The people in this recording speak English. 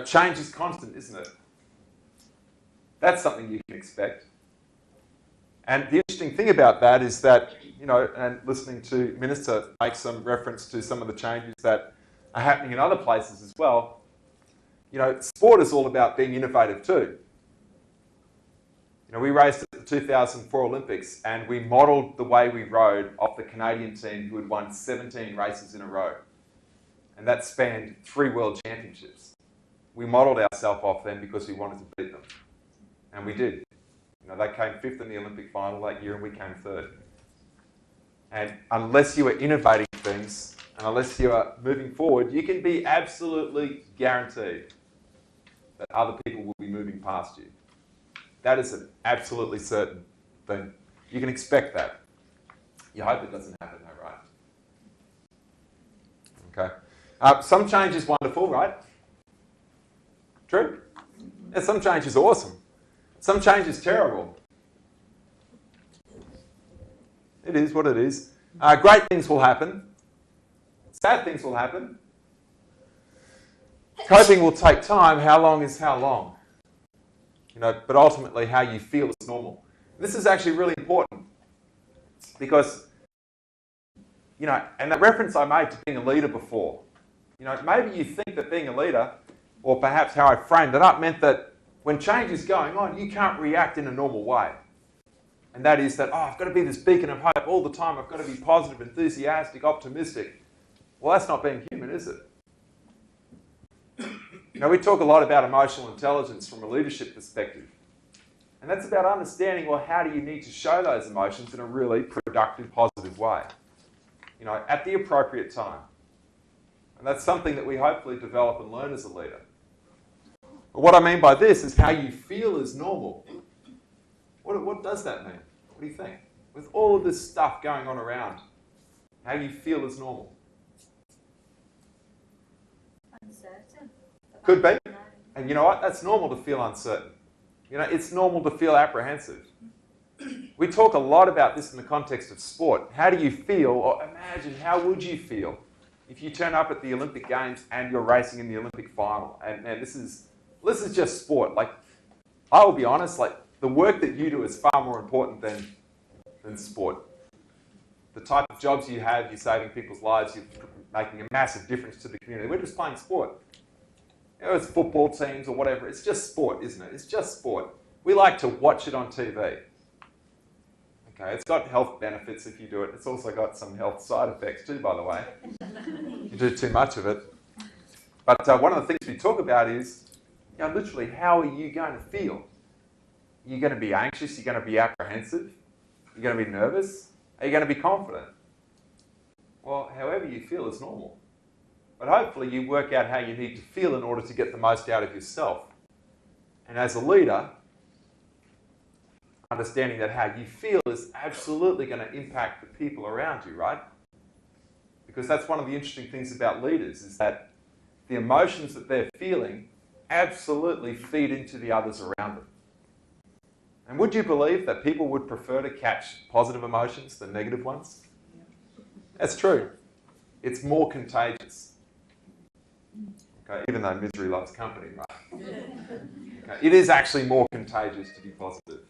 Change is constant, isn't it? That's something you can expect. And the interesting thing about that is that, and listening to Minister make some reference to some of the changes that are happening in other places as well, sport is all about being innovative too. We raced at the 2004 Olympics and we modelled the way we rode off the Canadian team who had won 17 races in a row. And that spanned 3 world championships. We modelled ourselves off them because we wanted to beat them. And we did. They came 5th in the Olympic final that year and we came 3rd. And unless you are innovating things, and unless you are moving forward, you can be absolutely guaranteed that other people will be moving past you. That is an absolutely certain thing. You can expect that. You hope it doesn't happen though, right? Okay. Some change is wonderful, right? True? Yeah, some change is awesome. Some change is terrible. It is what it is. Great things will happen. Sad things will happen. Coping will take time. How long is how long? But ultimately how you feel is normal. This is actually really important because, and that reference I made to being a leader before, maybe you think that being a leader, or perhaps how I framed it up, meant that when change is going on, you can't react in a normal way. And that is that, I've got to be this beacon of hope all the time. I've got to be positive, enthusiastic, optimistic. Well, that's not being human, is it? We talk a lot about emotional intelligence from a leadership perspective. And that's about understanding, how do you need to show those emotions in a really productive, positive way? At the appropriate time. And that's something that we hopefully develop and learn as a leader. But what I mean by this is how you feel is normal. What does that mean? What do you think? With all of this stuff going on around, how you feel is normal? Uncertain. Could be. And you know what? That's normal to feel uncertain. It's normal to feel apprehensive. We talk a lot about this in the context of sport. How do you feel, or imagine, how would you feel if you turn up at the Olympic Games and you're racing in the Olympic final? And this is just sport. I will be honest, the work that you do is far more important than sport. The type of jobs you have, you're saving people's lives, you're making a massive difference to the community. We're just playing sport. It's football teams or whatever. It's just sport, isn't it? It's just sport. We like to watch it on TV. Okay, it's got health benefits if you do it. It's also got some health side effects too, by the way. You do too much of it. But one of the things we talk about is, literally, how are you going to feel? Are you going to be anxious? Are you going to be apprehensive? Are you going to be nervous? Are you going to be confident? Well, however you feel is normal. But hopefully you work out how you need to feel in order to get the most out of yourself. And as a leader, understanding that how you feel is absolutely going to impact the people around you, right? Because that's one of the interesting things about leaders, is that the emotions that they're feeling absolutely feed into the others around them. And would you believe that people would prefer to catch positive emotions than negative ones? That's true. It's more contagious. Okay, even though misery loves company, right? Okay, it is actually more contagious to be positive.